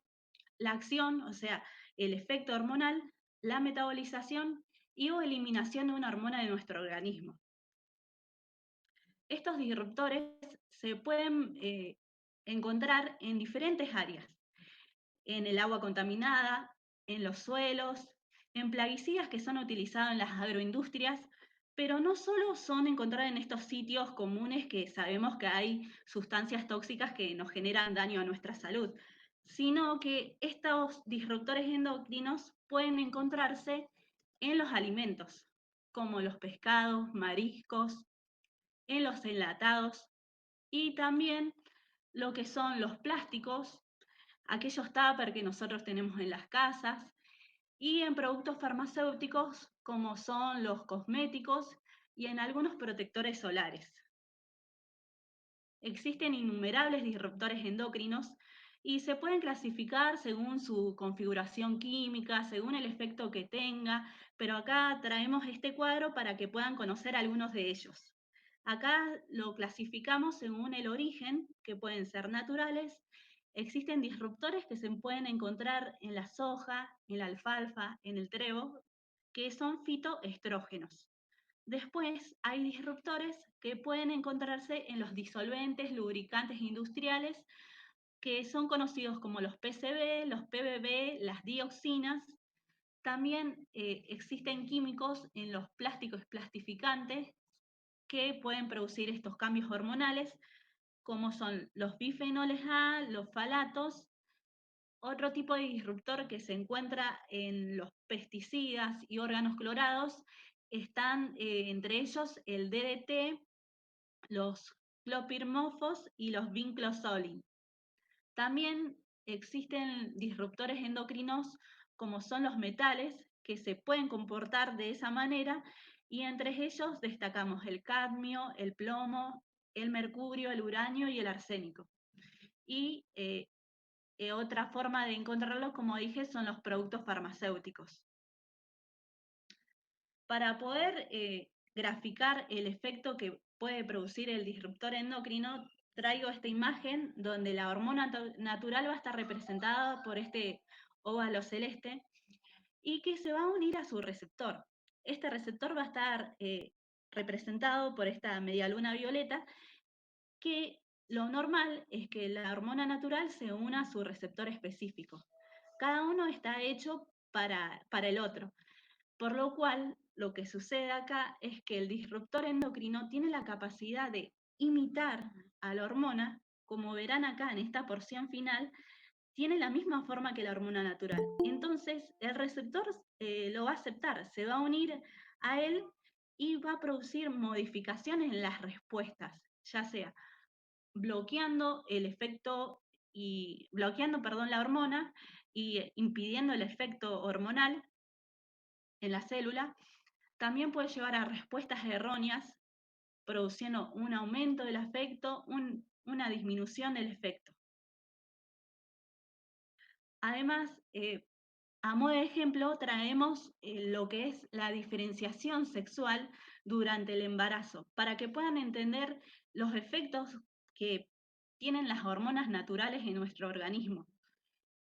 B: la acción, o sea, el efecto hormonal, la metabolización y o eliminación de una hormona de nuestro organismo. Estos disruptores se pueden encontrar en diferentes áreas, en el agua contaminada, en los suelos, en plaguicidas que son utilizados en las agroindustrias, pero no solo son encontrados en estos sitios comunes que sabemos que hay sustancias tóxicas que nos generan daño a nuestra salud, sino que estos disruptores endocrinos pueden encontrarse en los alimentos, como los pescados, mariscos, en los enlatados y también lo que son los plásticos, aquellos tuppers que nosotros tenemos en las casas y en productos farmacéuticos como son los cosméticos y en algunos protectores solares. Existen innumerables disruptores endocrinos y se pueden clasificar según su configuración química, según el efecto que tenga, pero acá traemos este cuadro para que puedan conocer algunos de ellos. Acá lo clasificamos según el origen, que pueden ser naturales. Existen disruptores que se pueden encontrar en la soja, en la alfalfa, en el trigo, que son fitoestrógenos. Después hay disruptores que pueden encontrarse en los disolventes, lubricantes industriales, que son conocidos como los PCB, los PBB, las dioxinas. También existen químicos en los plásticos plastificantes que pueden producir estos cambios hormonales, como son los bifenoles A, los falatos. Otro tipo de disruptor que se encuentra en los pesticidas y órganos clorados están entre ellos el DDT, los clopirmofos y los vinclosolin. También existen disruptores endocrinos como son los metales que se pueden comportar de esa manera y entre ellos destacamos el cadmio, el plomo, el mercurio, el uranio y el arsénico. Y otra forma de encontrarlos, como dije, son los productos farmacéuticos. Para poder graficar el efecto que puede producir el disruptor endocrino, traigo esta imagen donde la hormona natural va a estar representada por este óvalo celeste y que se va a unir a su receptor. Este receptor va a estar representado por esta medialuna violeta, que lo normal es que la hormona natural se una a su receptor específico. Cada uno está hecho para el otro, por lo cual lo que sucede acá es que el disruptor endocrino tiene la capacidad de imitar a la hormona, como verán acá en esta porción final, tiene la misma forma que la hormona natural. Entonces, el receptor lo va a aceptar, se va a unir a él y va a producir modificaciones en las respuestas, ya sea bloqueando el efecto y bloqueando, perdón, la hormona y impidiendo el efecto hormonal en la célula, también puede llevar a respuestas erróneas, produciendo un aumento del efecto, una disminución del efecto. Además, a modo de ejemplo, traemos lo que es la diferenciación sexual durante el embarazo, para que puedan entender los efectos que tienen las hormonas naturales en nuestro organismo.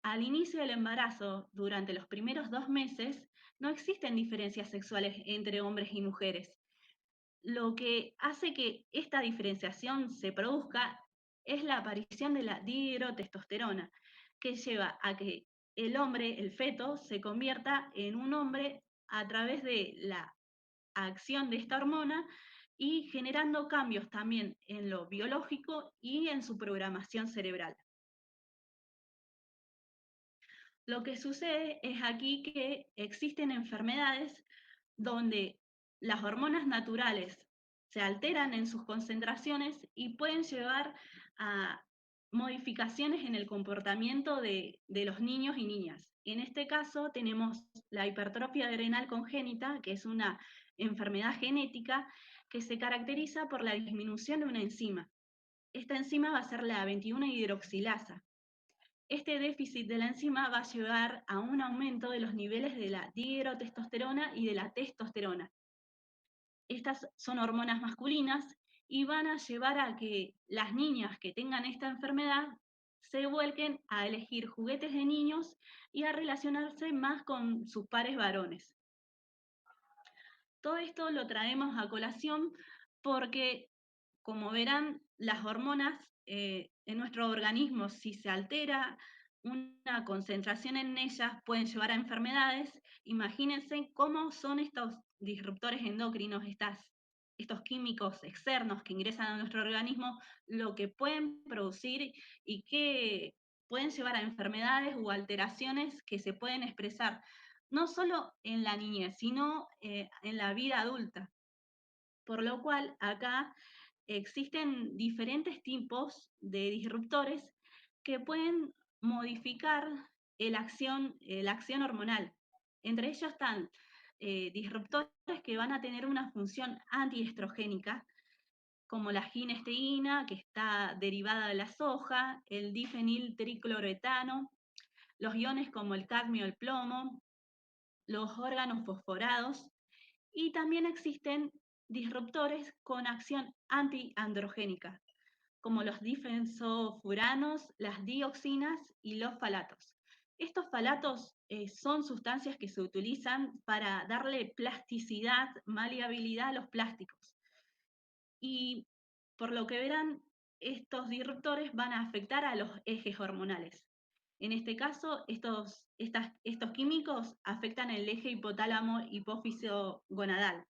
B: Al inicio del embarazo, durante los primeros 2 meses, no existen diferencias sexuales entre hombres y mujeres. Lo que hace que esta diferenciación se produzca es la aparición de la dihidrotestosterona, que lleva a que el hombre, el feto, se convierta en un hombre a través de la acción de esta hormona y generando cambios también en lo biológico y en su programación cerebral. Lo que sucede es aquí que existen enfermedades donde las hormonas naturales se alteran en sus concentraciones y pueden llevar a modificaciones en el comportamiento de los niños y niñas. En este caso tenemos la hipertrofia adrenal congénita, que es una enfermedad genética que se caracteriza por la disminución de una enzima. Esta enzima va a ser la 21 hidroxilasa. Este déficit de la enzima va a llevar a un aumento de los niveles de la dihidrotestosterona y de la testosterona. Estas son hormonas masculinas y van a llevar a que las niñas que tengan esta enfermedad se vuelquen a elegir juguetes de niños y a relacionarse más con sus pares varones. Todo esto lo traemos a colación porque, como verán, las hormonas en nuestro organismo, si se altera una concentración en ellas, pueden llevar a enfermedades. Imagínense cómo son estos disruptores endocrinos, estos químicos externos que ingresan a nuestro organismo, lo que pueden producir y que pueden llevar a enfermedades u alteraciones que se pueden expresar no solo en la niñez, sino en la vida adulta. Por lo cual, acá existen diferentes tipos de disruptores que pueden modificar la acción hormonal. Entre ellos están disruptores que van a tener una función antiestrogénica, como la ginesteína, que está derivada de la soja, el difeniltricloretano, los iones como el cadmio, el plomo, los órganos fosforados, y también existen disruptores con acción antiandrogénica, como los difensofuranos, las dioxinas y los falatos. Estos falatos son sustancias que se utilizan para darle plasticidad, maleabilidad a los plásticos. Y por lo que verán, estos disruptores van a afectar a los ejes hormonales. En este caso, estos químicos afectan el eje hipotálamo hipófiso gonadal,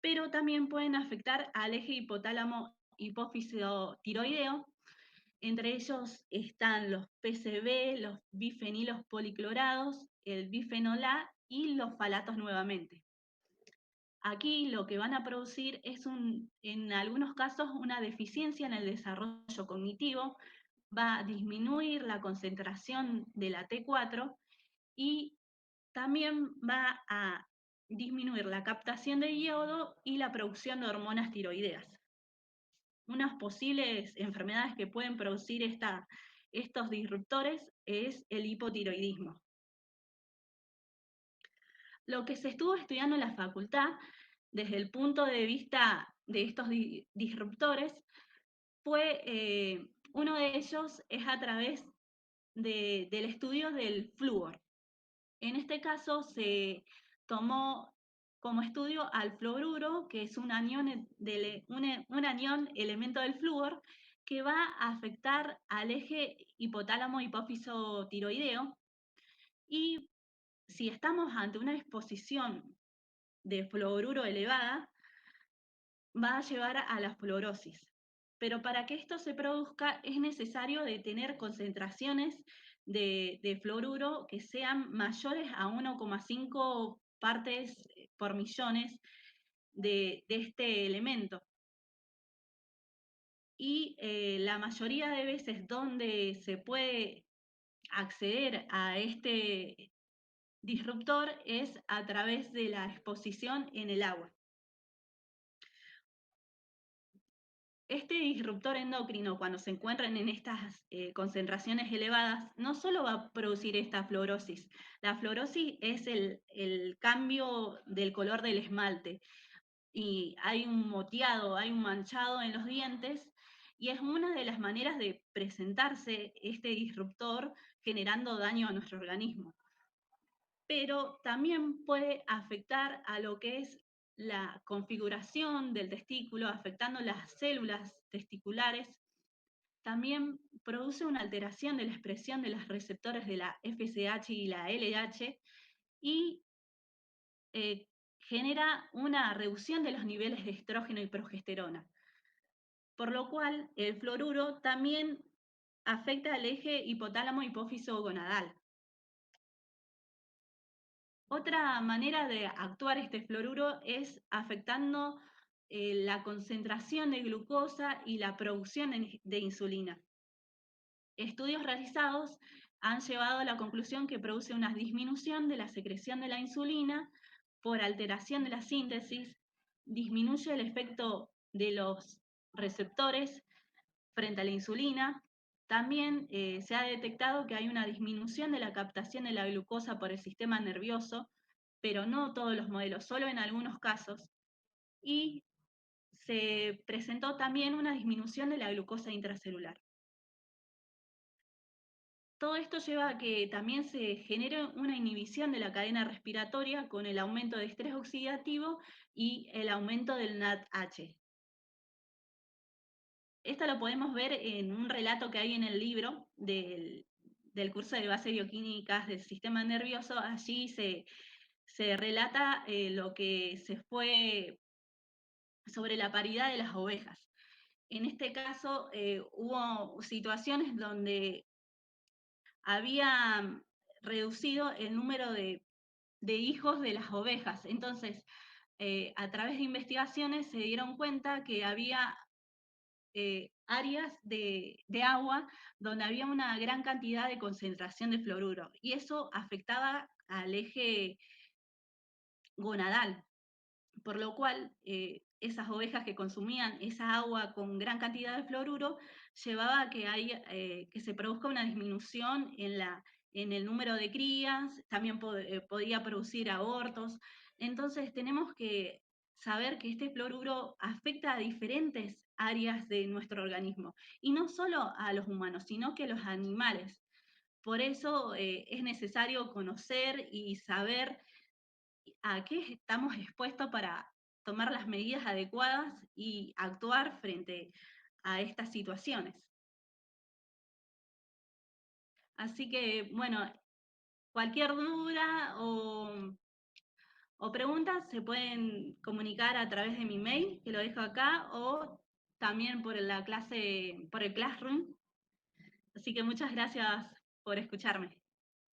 B: pero también pueden afectar al eje hipotálamo hipófiso tiroideo. Entre ellos están los PCB, los bifenilos policlorados, el bifenol A y los falatos nuevamente. Aquí lo que van a producir es, en algunos casos, una deficiencia en el desarrollo cognitivo, va a disminuir la concentración de la T4 y también va a disminuir la captación de yodo y la producción de hormonas tiroideas. Unas posibles enfermedades que pueden producir estos disruptores es el hipotiroidismo. Lo que se estuvo estudiando en la facultad desde el punto de vista de estos disruptores uno de ellos es a través del estudio del flúor. En este caso se tomó como estudio al fluoruro, que es un anión elemento del flúor, que va a afectar al eje hipotálamo hipófiso tiroideo. Y si estamos ante una exposición de fluoruro elevada, va a llevar a la fluorosis. Pero para que esto se produzca es necesario de tener concentraciones de fluoruro que sean mayores a 1,5 partes por millones de este elemento. Y la mayoría de veces donde se puede acceder a este disruptor es a través de la exposición en el agua. Este disruptor endocrino, cuando se encuentran en estas concentraciones elevadas, no solo va a producir esta fluorosis. La fluorosis es el cambio del color del esmalte y hay un moteado, hay un manchado en los dientes y es una de las maneras de presentarse este disruptor generando daño a nuestro organismo. Pero también puede afectar a lo que es la configuración del testículo, afectando las células testiculares. También produce una alteración de la expresión de los receptores de la FSH y la LH y genera una reducción de los niveles de estrógeno y progesterona. Por lo cual, el fluoruro también afecta al eje hipotálamo hipófiso gonadal. Otra manera de actuar este fluoruro es afectando la concentración de glucosa y la producción de insulina. Estudios realizados han llevado a la conclusión que produce una disminución de la secreción de la insulina por alteración de la síntesis, disminuye el efecto de los receptores frente a la insulina. También se ha detectado que hay una disminución de la captación de la glucosa por el sistema nervioso, pero no todos los modelos, solo en algunos casos. Y se presentó también una disminución de la glucosa intracelular. Todo esto lleva a que también se genere una inhibición de la cadena respiratoria con el aumento de estrés oxidativo y el aumento del NADH. Esto lo podemos ver en un relato que hay en el libro del curso de base bioquímicas del sistema nervioso. Allí se relata lo que se fue sobre la paridad de las ovejas. En este caso hubo situaciones donde había reducido el número de hijos de las ovejas. Entonces, a través de investigaciones se dieron cuenta que había áreas de agua donde había una gran cantidad de concentración de fluoruro y eso afectaba al eje gonadal, por lo cual esas ovejas que consumían esa agua con gran cantidad de fluoruro llevaba a que se produzca una disminución en el número de crías, también podía producir abortos. Entonces tenemos que saber que este fluoruro afecta a diferentes áreas de nuestro organismo, y no solo a los humanos, sino que a los animales. Por eso es necesario conocer y saber a qué estamos expuestos para tomar las medidas adecuadas y actuar frente a estas situaciones. Así que, bueno, cualquier duda o preguntas se pueden comunicar a través de mi mail, que lo dejo acá, o también por la clase, por el Classroom. Así que muchas gracias por escucharme.